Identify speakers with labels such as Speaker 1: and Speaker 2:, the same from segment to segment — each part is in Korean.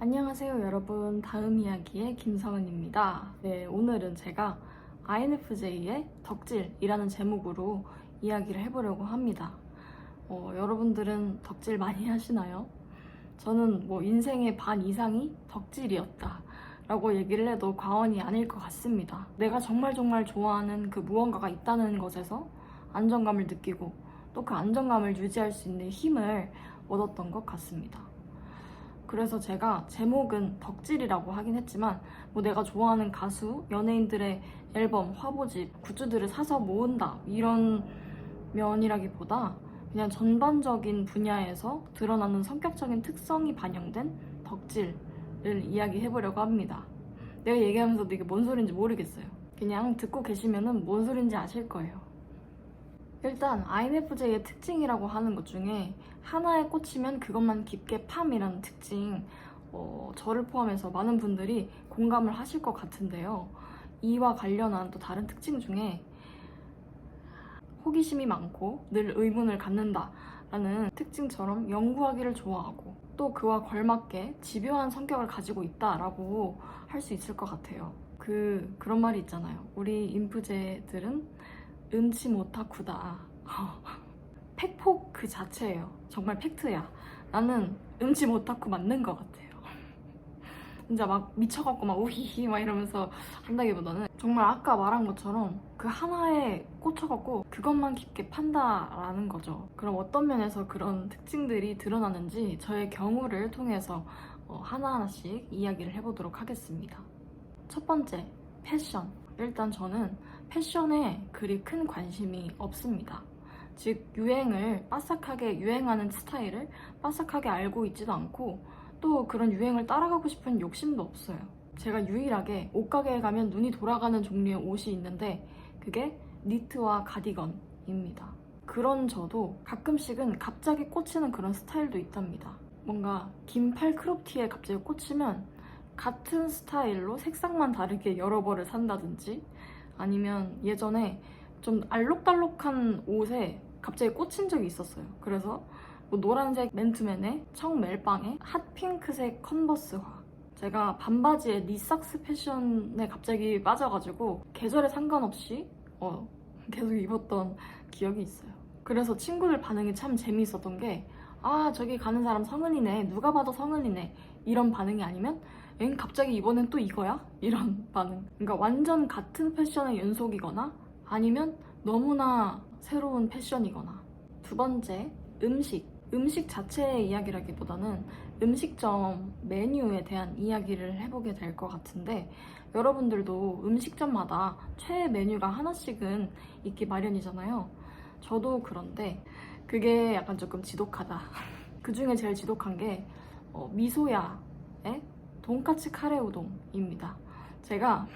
Speaker 1: 안녕하세요 여러분, 다음 이야기의 김성은입니다. 네, 오늘은 제가 INFJ의 덕질이라는 제목으로 이야기를 해보려고 합니다. 여러분들은 덕질 많이 하시나요? 저는 인생의 반 이상이 덕질이었다 라고 얘기를 해도 과언이 아닐 것 같습니다. 내가 정말 좋아하는 그 무언가가 있다는 것에서 안정감을 느끼고 또 그 안정감을 유지할 수 있는 힘을 얻었던 것 같습니다. 그래서 제가 제목은 덕질이라고 하긴 했지만 내가 좋아하는 가수, 연예인들의 앨범, 화보집, 굿즈들을 사서 모은다 이런 면이라기보다 그냥 전반적인 분야에서 드러나는 성격적인 특성이 반영된 덕질을 이야기해보려고 합니다. 내가 얘기하면서도 이게 뭔 소린지 모르겠어요. 그냥 듣고 계시면은 뭔 소린지 아실 거예요. 일단 INFJ의 특징이라고 하는 것 중에 하나에 꽂히면 그것만 깊게 팜이라는 특징, 저를 포함해서 많은 분들이 공감을 하실 것 같은데요. 이와 관련한 또 다른 특징 중에 호기심이 많고 늘 의문을 갖는다 라는 특징처럼 연구하기를 좋아하고 또 그와 걸맞게 집요한 성격을 가지고 있다라고 할 수 있을 것 같아요. 그런 말이 있잖아요. 우리 인프제들은 음침 오타쿠다. 팩폭 그 자체예요. 정말 팩트야. 나는 음침 오타쿠 맞는 것 같아요. 진짜 막 미쳐갖고 막 우히히 막 이러면서 한다기보다는 정말 아까 말한 것처럼 그 하나에 꽂혀갖고 그것만 깊게 판다라는 거죠. 그럼 어떤 면에서 그런 특징들이 드러나는지 저의 경우를 통해서 하나하나씩 이야기를 해보도록 하겠습니다. 첫 번째, 패션. 일단 저는 패션에 그리 큰 관심이 없습니다. 즉 유행을 빠삭하게 유행하는 스타일을 빠삭하게 알고 있지도 않고 또 그런 유행을 따라가고 싶은 욕심도 없어요. 제가 유일하게 옷가게에 가면 눈이 돌아가는 종류의 옷이 있는데 그게 니트와 가디건입니다. 그런 저도 가끔씩은 갑자기 꽂히는 그런 스타일도 있답니다. 뭔가 긴팔 크롭티에 갑자기 꽂히면 같은 스타일로 색상만 다르게 여러 벌을 산다든지 아니면 예전에 좀 알록달록한 옷에 갑자기 꽂힌 적이 있었어요. 그래서 노란색 맨투맨에 청멜빵에 핫핑크색 컨버스화, 제가 반바지에 니삭스 패션에 갑자기 빠져가지고 계절에 상관없이 계속 입었던 기억이 있어요. 그래서 친구들 반응이 참 재미있었던 게 저기 가는 사람 성은이네, 누가 봐도 성은이네 이런 반응이 아니면 엥 갑자기 이번엔 또 이거야? 이런 반응. 그러니까 완전 같은 패션의 연속이거나 아니면 너무나 새로운 패션이거나. 두 번째, 음식 자체의 이야기라기보다는 음식점 메뉴에 대한 이야기를 해보게 될 것 같은데 여러분들도 음식점마다 최애 메뉴가 하나씩은 있기 마련이잖아요. 저도 그런데 그게 약간 조금 지독하다. 그 중에 제일 지독한 게 미소야의 돈까츠 카레 우동입니다. 제가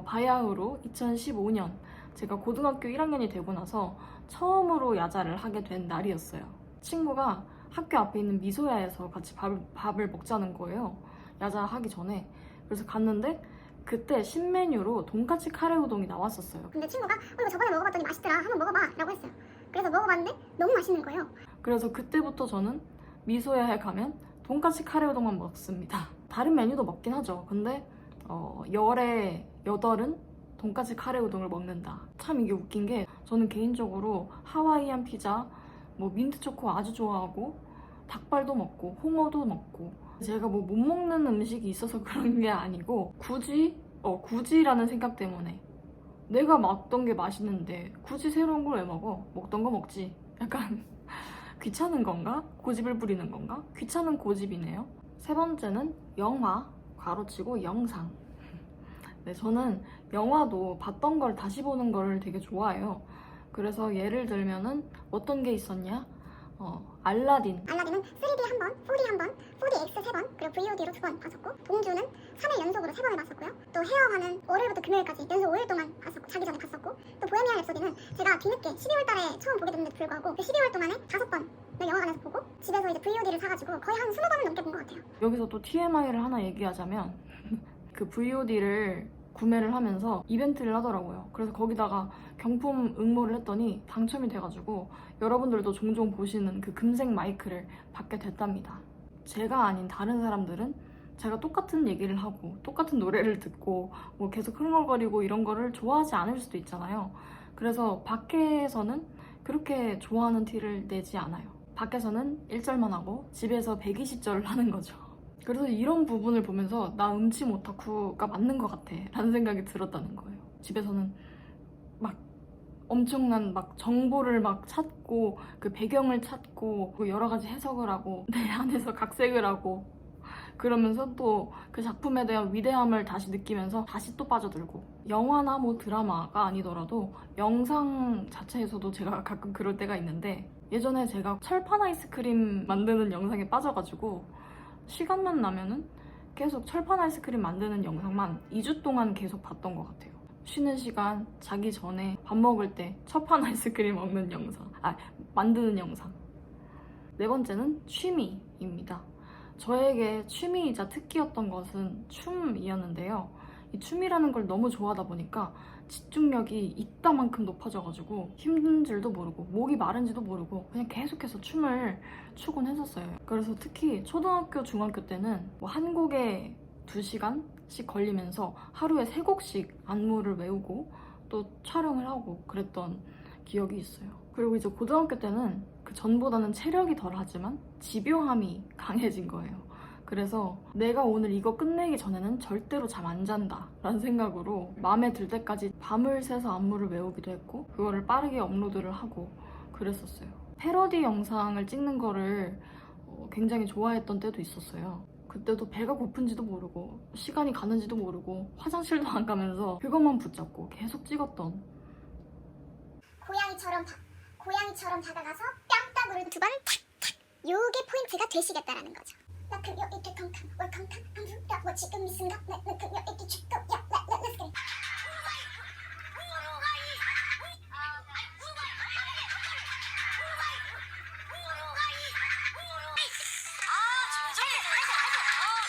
Speaker 1: 바야흐로 2015년 제가 고등학교 1학년이 되고 나서 처음으로 야자를 하게 된 날이었어요. 친구가 학교 앞에 있는 미소야에서 같이 밥을 먹자는 거예요. 야자 하기 전에. 그래서 갔는데 그때 신메뉴로 돈까츠 카레 우동이 나왔었어요.
Speaker 2: 근데 친구가 이거 저번에 먹어봤더니 맛있더라, 한번 먹어봐 라고 했어요. 그래서 먹어봤는데 너무 맛있는 거예요.
Speaker 1: 그래서 그때부터 저는 미소야에 가면 돈까츠 카레 우동만 먹습니다. 다른 메뉴도 먹긴 하죠. 근데 열에 8은 돈까스 카레 우동을 먹는다. 참 이게 웃긴 게 저는 개인적으로 하와이안 피자, 민트초코 아주 좋아하고 닭발도 먹고 홍어도 먹고 제가 못 먹는 음식이 있어서 그런 게 아니고 굳이라는 생각 때문에 내가 먹던 게 맛있는데 굳이 새로운 걸 왜 먹어? 먹던 거 먹지. 약간 귀찮은 건가? 고집을 부리는 건가? 귀찮은 고집이네요. 세 번째는 영화, 괄호치고 영상. 네, 저는 영화도 봤던 걸 다시 보는 걸 되게 좋아해요. 그래서 예를 들면은 어떤 게 있었냐? 알라딘은
Speaker 2: 3D 한 번, 4D 한 번, 4DX 3번, 그리고 VOD로 2번 봤었고, 동주는 3일 연속으로 3번을 봤었고요. 또 헤어가는 월요일부터 금요일까지 연속 5일 동안 봤었고, 자기 전에 봤었고, 또 보헤미안 랩소디는 제가 뒤늦게 12월 달에 처음 보게 됐는데도 불구하고 그 12월 동안에 5번을 영화관에서 보고 집에서 이제 VOD를 사가지고 거의 한 20번을 넘게 본 것 같아요.
Speaker 1: 여기서 또 TMI를 하나 얘기하자면 그 VOD를 구매를 하면서 이벤트를 하더라고요. 그래서 거기다가 경품 응모를 했더니 당첨이 돼가지고 여러분들도 종종 보시는 그 금색 마이크를 받게 됐답니다. 제가 아닌 다른 사람들은 제가 똑같은 얘기를 하고 똑같은 노래를 듣고 뭐 계속 흥얼거리고 이런 거를 좋아하지 않을 수도 있잖아요. 그래서 밖에서는 그렇게 좋아하는 티를 내지 않아요. 밖에서는 1절만 하고 집에서 120절을 하는 거죠. 그래서 이런 부분을 보면서 나 음침 오타쿠가 맞는 것 같아 라는 생각이 들었다는 거예요. 집에서는 막 엄청난 막 정보를 막 찾고 그 배경을 찾고 여러 가지 해석을 하고 내 안에서 각색을 하고 그러면서 또 그 작품에 대한 위대함을 다시 느끼면서 다시 또 빠져들고 영화나 뭐 드라마가 아니더라도 영상 자체에서도 제가 가끔 그럴 때가 있는데 예전에 제가 철판 아이스크림 만드는 영상에 빠져가지고 시간만 나면은 계속 철판 아이스크림 만드는 영상만 2주 동안 계속 봤던 것 같아요. 쉬는 시간, 자기 전에 밥 먹을 때 철판 아이스크림 먹는 영상, 만드는 영상. 네 번째는 취미입니다. 저에게 취미이자 특기였던 것은 춤이었는데요. 이 춤이라는 걸 너무 좋아하다 보니까 집중력이 이따만큼 높아져가지고 힘든 줄도 모르고 목이 마른지도 모르고 그냥 계속해서 춤을 추곤 했었어요. 그래서 특히 초등학교, 중학교 때는 뭐 한 곡에 2시간씩 걸리면서 하루에 3곡씩 안무를 외우고 또 촬영을 하고 그랬던 기억이 있어요. 그리고 이제 고등학교 때는 그 전보다는 체력이 덜하지만 집요함이 강해진 거예요. 그래서 내가 오늘 이거 끝내기 전에는 절대로 잠 안 잔다 라는 생각으로 마음에 들 때까지 밤을 새서 안무를 외우기도 했고 그거를 빠르게 업로드를 하고 그랬었어요. 패러디 영상을 찍는 거를 굉장히 좋아했던 때도 있었어요. 그때도 배가 고픈지도 모르고 시간이 가는지도 모르고 화장실도 안 가면서 그것만 붙잡고 계속 찍었던
Speaker 2: 고양이처럼 다가가서 뺨따구를 2번 탁탁 요게 포인트가 되시겠다라는 거죠. 나 그녀 이렇게 康康 월康康 강수야 뭐 지금 이 순간 나 그녀 이렇게 축구 야 let's get it.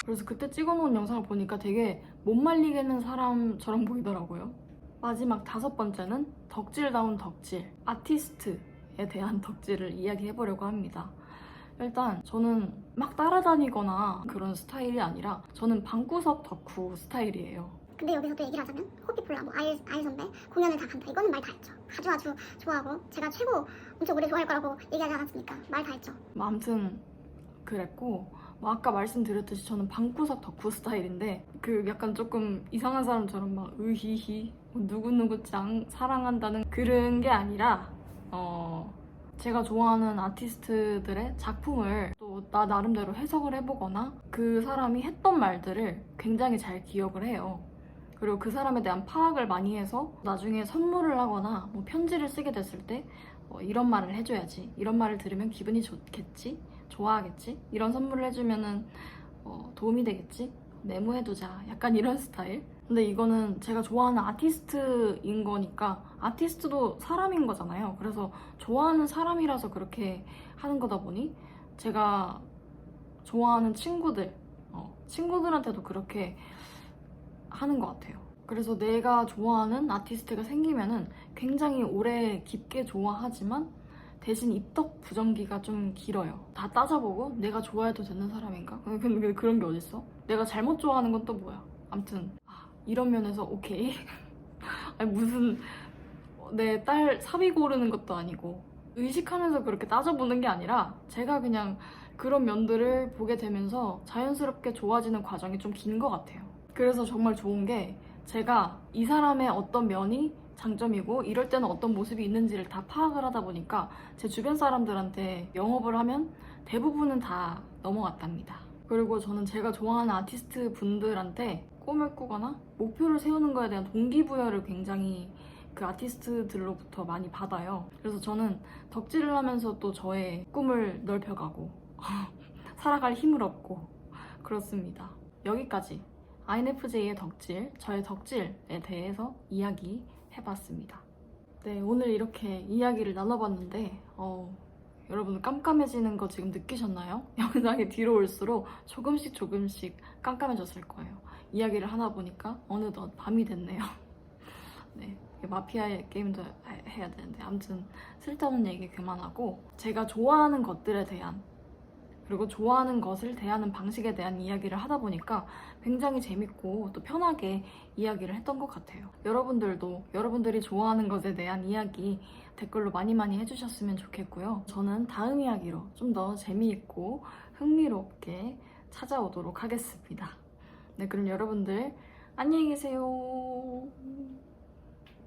Speaker 1: 그래서 그때 찍어놓은 영상을 보니까 되게 못 말리겠는 사람처럼 보이더라고요. 마지막 5번째는 덕질다운 덕질, 아티스트에 대한 덕질을 이야기해보려고 합니다. 일단 저는 막 따라다니거나 그런 스타일이 아니라 저는 방구석 덕후 스타일이에요.
Speaker 2: 근데 여기서 또 얘기를 하자면 호피폴라, 뭐 아일 선배 공연을 다 간다. 이거는 말 다 했죠. 아주 좋아하고 제가 최고 엄청 오래 좋아할 거라고 얘기하지 않았습니까? 말 다 했죠.
Speaker 1: 뭐 아무튼 그랬고 뭐 아까 말씀드렸듯이 저는 방구석 덕후 스타일인데 그 약간 조금 이상한 사람처럼 막 으히히 누구누구 짱 사랑한다는 그런 게 아니라 제가 좋아하는 아티스트들의 작품을 또 나 나름대로 해석을 해보거나 그 사람이 했던 말들을 굉장히 잘 기억을 해요. 그리고 그 사람에 대한 파악을 많이 해서 나중에 선물을 하거나 뭐 편지를 쓰게 됐을 때 이런 말을 해줘야지, 이런 말을 들으면 기분이 좋겠지, 좋아하겠지, 이런 선물을 해주면은 도움이 되겠지, 메모해두자, 약간 이런 스타일. 근데 이거는 제가 좋아하는 아티스트인 거니까 아티스트도 사람인 거잖아요. 그래서 좋아하는 사람이라서 그렇게 하는 거다 보니 제가 좋아하는 친구들한테도 그렇게 하는 것 같아요. 그래서 내가 좋아하는 아티스트가 생기면은 굉장히 오래 깊게 좋아하지만 대신 입덕 부정기가 좀 길어요. 다 따져보고 내가 좋아해도 되는 사람인가? 근데 그런 게 어딨어? 내가 잘못 좋아하는 건 또 뭐야? 아무튼 이런 면에서 오케이. 아니 무슨 내 딸 사비 고르는 것도 아니고 의식하면서 그렇게 따져보는 게 아니라 제가 그냥 그런 면들을 보게 되면서 자연스럽게 좋아지는 과정이 좀 긴 것 같아요. 그래서 정말 좋은 게 제가 이 사람의 어떤 면이 장점이고 이럴 때는 어떤 모습이 있는지를 다 파악을 하다 보니까 제 주변 사람들한테 영업을 하면 대부분은 다 넘어갔답니다. 그리고 저는 제가 좋아하는 아티스트 분들한테 꿈을 꾸거나 목표를 세우는 거에 대한 동기부여를 굉장히 그 아티스트들로부터 많이 받아요. 그래서 저는 덕질을 하면서 또 저의 꿈을 넓혀가고 살아갈 힘을 얻고 그렇습니다. 여기까지 INFJ의 덕질, 저의 덕질에 대해서 이야기해봤습니다. 네, 오늘 이렇게 이야기를 나눠봤는데 여러분 깜깜해지는 거 지금 느끼셨나요? 영상이 뒤로 올수록 조금씩 깜깜해졌을 거예요. 이야기를 하다 보니까 어느덧 밤이 됐네요. 네, 마피아 게임도 해야 되는데 아무튼 쓸데없는 얘기 그만하고 제가 좋아하는 것들에 대한 그리고 좋아하는 것을 대하는 방식에 대한 이야기를 하다 보니까 굉장히 재밌고 또 편하게 이야기를 했던 것 같아요. 여러분들도 여러분들이 좋아하는 것에 대한 이야기 댓글로 많이 해주셨으면 좋겠고요. 저는 다음 이야기로 좀 더 재미있고 흥미롭게 찾아오도록 하겠습니다. 네, 그럼 여러분들 안녕히 계세요.